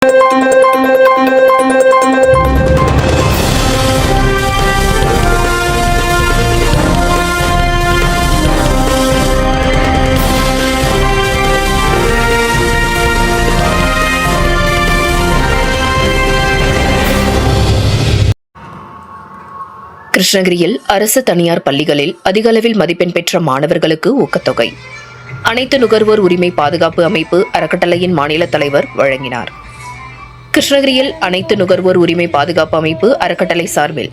கிருஷ்ணகிரியில் அரசு தனியார் பள்ளிகளில் அதிக அளவில் மதிப்பெண் பெற்ற மாணவர்களுக்கு ஊக்கத்தொகை அனைத்து நுகர்வோர் உரிமை பாதுகாப்பு அமைப்பு அறக்கட்டளையின் மாநில தலைவர் வழங்கினார். கிருஷ்ணகிரியில் அனைத்து நுகர்வோர் உரிமை பாதுகாப்பு அமைப்பு அறக்கட்டளை சார்பில்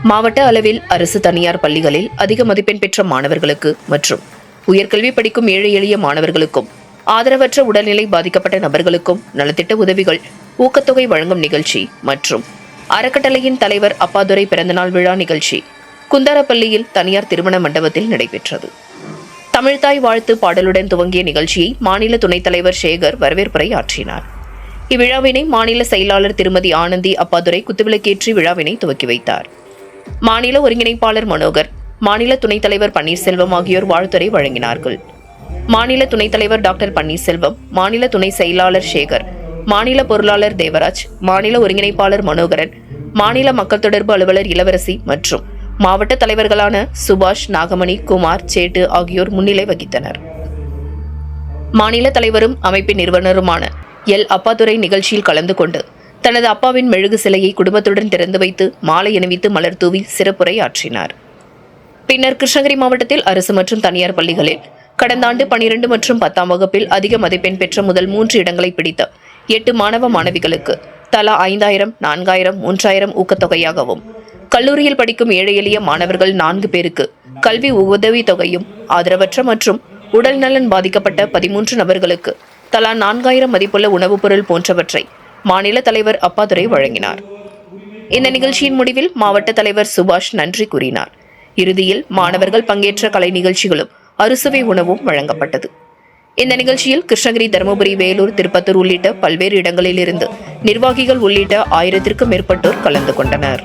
மாவட்ட அளவில் அரசு தனியார் பள்ளிகளில் அதிக மதிப்பெண் பெற்ற மாணவர்களுக்கு மற்றும் உயர்கல்வி படிக்கும் ஏழை எளிய மாணவர்களுக்கும் ஆதரவற்ற உடல்நிலை பாதிக்கப்பட்ட நபர்களுக்கும் நலத்திட்ட உதவிகள் ஊக்கத்தொகை வழங்கும் நிகழ்ச்சி மற்றும் அறக்கட்டளையின் தலைவர் அப்பாதுரை பிறந்தநாள் விழா நிகழ்ச்சி குந்தாரப்பள்ளியில் தனியார் திருமண மண்டபத்தில் நடைபெற்றது. தமிழ்தாய் வாழ்த்து பாடலுடன் துவங்கிய நிகழ்ச்சியை மாநில துணைத் தலைவர் சேகர் வரவேற்புரை ஆற்றினார். இவ்விழாவினை மாநில செயலாளர் திருமதி ஆனந்தி அப்பாதுரை குத்துவிளக்கேற்றி விழாவினை துவக்கி வைத்தார். மாநில ஒருங்கிணைப்பாளர் மனோகர், மாநில துணைத் தலைவர் பன்னீர்செல்வம் ஆகியோர் வாழ்த்துரை வழங்கினார்கள். மாநில துணைத் தலைவர் டாக்டர் பன்னீர்செல்வம், மாநில துணை செயலாளர் சேகர், மாநில பொருளாளர் தேவராஜ், மாநில ஒருங்கிணைப்பாளர் மனோகரன், மாநில மக்கள் தொடர்பு அலுவலர் இளவரசி மற்றும் மாவட்ட தலைவர்களான சுபாஷ், நாகமணி, குமார், சேட்டு ஆகியோர் முன்னிலை வகித்தனர். மாநில தலைவரும் அமைப்பின் நிறுவனருமான எல் அப்பாதுரை நிகழ்ச்சியில் கலந்து கொண்டு தனது அப்பாவின் மெழுகு சிலையை குடும்பத்துடன் திறந்து வைத்து மாலை அணிவித்து மலர் தூவி சிறப்புரை ஆற்றினார். பின்னர் கிருஷ்ணகிரி மாவட்டத்தில் அரசு மற்றும் தனியார் பள்ளிகளில் கடந்த ஆண்டு 12 மற்றும் 10ஆம் வகுப்பில் அதிக மதிப்பெண் பெற்ற முதல் 3 இடங்களை பிடித்த 8 மாணவ மாணவிகளுக்கு தலா 5000, 4000, 3000 ஊக்கத்தொகையாகவும், கல்லூரியில் படிக்கும் ஏழை எளிய மாணவர்கள் 4 பேருக்கு கல்வி உதவித் தொகையும், ஆதரவற்ற மற்றும் உடல் நலன் பாதிக்கப்பட்ட 13 நபர்களுக்கு தலா 4000 மதிப்புள்ள உணவுப் பொருள் போன்றவற்றை மாநில தலைவர் அப்பாதுரை வழங்கினார். இந்த நிகழ்ச்சியின் முடிவில் மாவட்ட தலைவர் சுபாஷ் நன்றி கூறினார். இறுதியில் மாணவர்கள் பங்கேற்ற கலை நிகழ்ச்சிகளும் அறுசுவை உணவும் வழங்கப்பட்டது. இந்த நிகழ்ச்சியில் கிருஷ்ணகிரி, தருமபுரி, வேலூர், திருப்பத்தூர் உள்ளிட்ட பல்வேறு இடங்களில் இருந்து நிர்வாகிகள் உள்ளிட்ட 1000க்கும் மேற்பட்டோர் கலந்து கொண்டனர்.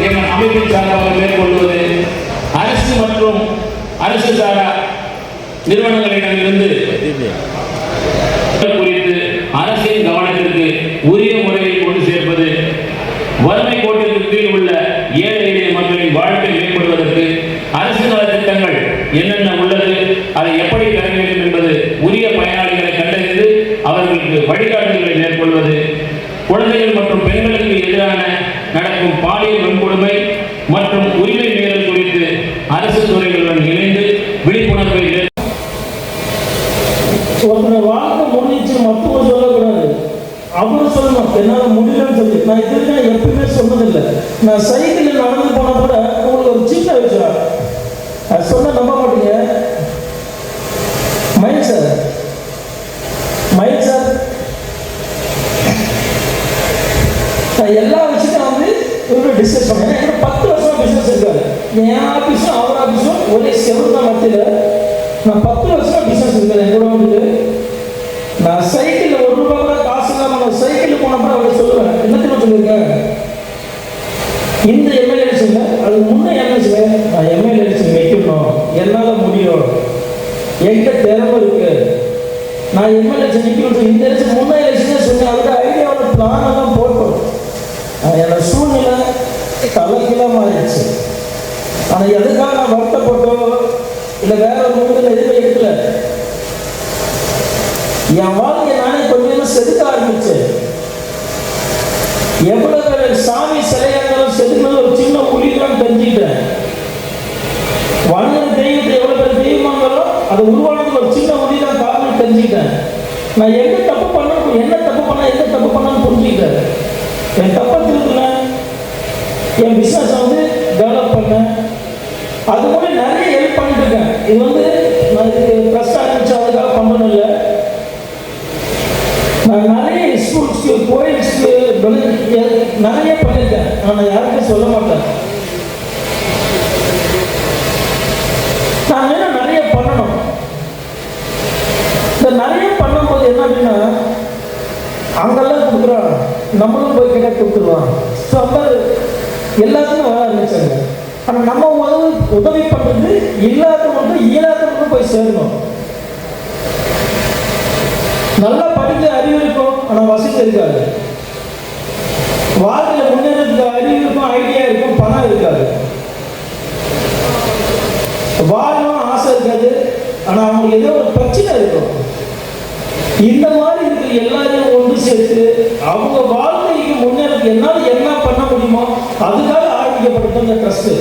எங்கள் அமைப்பின் சார்பாக மேற்கொள்வது அரசு மற்றும் அரசு சாரா நிறுவனங்களிடமிருந்து குறித்து அரசின் கவனத்திற்கு உரிய முறையில் வறுமை கோட்டிற்கு கீழ் உள்ள ஏழை எளிய மக்களின் வாழ்க்கை மேம்படுவதற்கு அரசு நலத்திட்டங்கள் என்னென்ன உள்ளது, அதை எப்படி பெற வேண்டும் என்பது, உரிய பயனாளிகளை கண்டறிந்து அவர்களுக்கு வழிகாட்டுதல்களை மேற்கொள்வது, குழந்தைகள் மற்றும் பெண்களுக்கு எதிரான நடக்கும் பாலியல் வன்கொடுமை மற்றும் உரிமை மீறல் குறித்து அரசு துறைகளுடன் இணைந்து விழிப்புணர்வை ஒருத்தனை வாழ்க்கை முடிஞ்சு மற்றவங்க சொல்லக்கூடாது, அவரு சொல்லணும் என்னால் முடியலன்னு சொல்லி. நான் இது எப்பயுமே சொன்னதில்லை. நான் சைக்கிளில் நடந்து போனா கூட உங்களுக்கு ஒரு சின்ன விஷயம் அது சொன்ன நம்ப மாட்டீங்க. மயில் சார் நான் எல்லா விஷயத்தையும் வந்து இவரு டிஸ்கஸ் பண்ணேன். எனக்கு 10 வருஷம் பிஸ்னஸ் இருக்காது. என் ஆஃபீஸும் அவர் ஆஃபீஸும் ஒரே செவரு தான் மத்தியில். நான் 10 வருஷம் பிஸ்னஸ் இருக்காது. என் கூட வந்துட்டு நான் சைக்கிளில் ₹1 கூட காசு இல்லாமல் நான் சைக்கிளில் போனப்போ அவர் சொல்லுவேன், என்னத்தையும் சொல்லியிருக்கேன், இந்த எம்எல்ஏ எலெக்ஷன்ல அது முன்னே எம்எல்ஏ நான் எம்எல்ஏ எலெக்ஷன் வைக்கணும், என்னால் முடியும், எங்க திறமை இருக்கு, நான் எம்எல்ஏ எலெக்ஷன் நிற்கணும். இந்த எலெக்ஷன் முன்னே எலெக்ஷனே சொன்னேன். அதுக்கு ஐடியாவோட பிளானெல்லாம் போட்டோம். என்னோட சூழ்நிலை தலைகீழாக மாறிடுச்சு. ஆனால் எதுக்காக நான் வருத்தப்பட்டோ இல்லை வேற ஒரு முடிவில் எதுவுமே எடுக்கல. என் வாழ்க்கையை நானே கொஞ்சம் செதுக்க ஆரம்பிச்சேன். எவ்வளவு பேர் சாமி சிலையா இருந்தாலும் செதுக்கிறது ஒரு சின்ன புள்ளிதான் தெரிஞ்சுக்கிட்டேன். வாழ்ந்த தெய்வத்தை எவ்வளவு பேர் தெய்வமாங்களோ அதை உருவானதுக்கு ஒரு சின்ன ஒளி தான் காரணம் தெரிஞ்சுக்கிட்டேன். நான் எங்க தப்பு பண்ணணும், என்ன தப்பு பண்ண, எந்த தப்பு பண்ணான்னு புரிஞ்சுக்கிட்டேன். என் தப்பை திருத்தினேன், என் பிஸ்னஸை வந்து டெவலப் பண்ணேன். அது கூட நிறைய ஹெல்ப் பண்ணிட்டு இருக்கேன். இது வந்து நான் இதுக்கு ட்ரஸ்ட் ஆரம்பிச்சு அதுக்காக பண்ணணும் இல்லை. நான் நிறைய ஸ்கூல்ஸ்க்கு கோயில்ஸ்க்கு நிறைய பண்ணியிருக்கேன். நான் யாருக்கும் சொல்ல மாட்டேன். நான் வேணும் நிறைய பண்ணணும். இந்த நிறைய பண்ணும்போது என்ன அப்படின்னா அங்கெல்லாம் கொடுக்குறான், நம்மளும் போய் கிட்ட கொடுத்துருவான். ஸோ அப்போ எல்லாத்துக்கும் வர ஆரம்பிச்சாங்க. ஆனால் நம்ம உதவி பண்ணுறது இல்லாதவங்களுக்கும் இயலாதவங்களுக்கும் போய் சேரணும். நல்லா படிக்க அறிவு இருக்கும், ஆனால் வசதி இருக்காது. வாழ்க்கையில் முன்னேறதுக்கு அறிவு இருக்கும், ஐடியா இருக்கும், பணம் இருக்காது. வாழணும் ஆசை இருக்காது, ஆனால் அவங்களுக்கு ஏதோ ஒரு பிரச்சனை இருக்கும். இந்த மாதிரி இருக்கிற எல்லாரையும் ஒன்று சேர்த்து அவங்க வாழ்க்கைக்கு முன்னேறதுக்கு என்னால் என்ன பண்ண முடியுமோ அதுக்காக ஆரம்பிக்கப்பட்ட இந்த ட்ரஸ்ட்.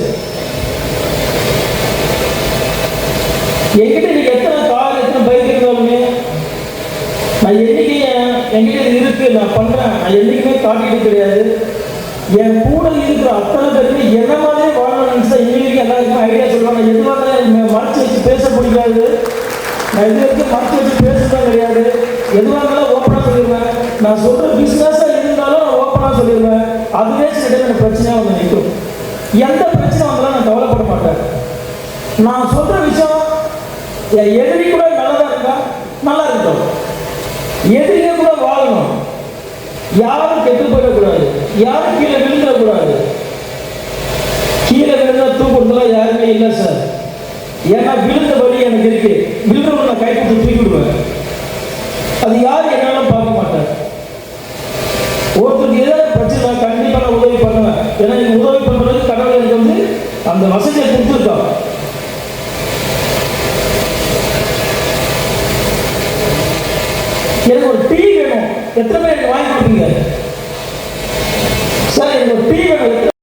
என்கிட்ட நீங்க எத்தனை கார் எத்தனை பைக் இருந்தாலுமே நான் என்னைக்கு என்கிட்ட இருக்கு, நான் பண்றேன், நான் என்னைக்குமே காட்டிட்டு கிடையாது. என் கூட இருக்கிற அத்தனை பேருக்கு என்ன மாதிரி வாழணும்னு தான் இன்னைக்கு எல்லாருக்குமே ஐடியா சொல்லுவாங்க. எதுவாக மறைச்சு வச்சு பேச முடியாது. நான் இது வரைக்கும் மறைச்சு வச்சு பேசுறதும் கிடையாது. எதுவாக இருந்தாலும் ஓப்பனாக சொல்லிடுவேன். நான் சொல்ற பிஸ்னஸாக இருந்தாலும் நான் ஓப்பனாக சொல்லிடுவேன். அதுவே சில டைம் எனக்கு பிரச்சனையாக வந்து நிற்கும். எந்த பிரச்சனை வந்தாலும் நான் கவலைப்பட மாட்டேன். நான் சொல்ற விஷயம் என் எதிரி கூட நல்லதா இருக்கா, நல்லா இருக்கட்டும். எதிரியே கூட வாழணும். யாரும் கெட்டு போயிடக்கூடாது, யாரும் கீழே விழுந்துடக்கூடாது. கீழே விழுந்தா தூக்குறதுலாம் யாருமே இல்லை சார். ஏன்னா விழுந்த வழி எனக்கு இருக்கு. விழுந்தவங்க நான் கை கொடுத்து தூக்கிடுவேன். அது யாரும் என்னாலும் பார்க்க மாட்டேன். ஒருத்தருக்கு ஏதாவது பிரச்சனை கண்டிப்பாக நான் உதவி பண்ணுவேன். ஏன்னா நீங்க உதவி பண்றதுக்கு கடவுள் எனக்கு வந்து அந்த வசதியை கொடுத்துருக்கான். எனக்கு ஒரு டீ வேணும், எத்தனை பேர் எனக்கு வாங்கி கொடுப்பீங்க சார்? எனக்கு ஒரு டீ வேணும்.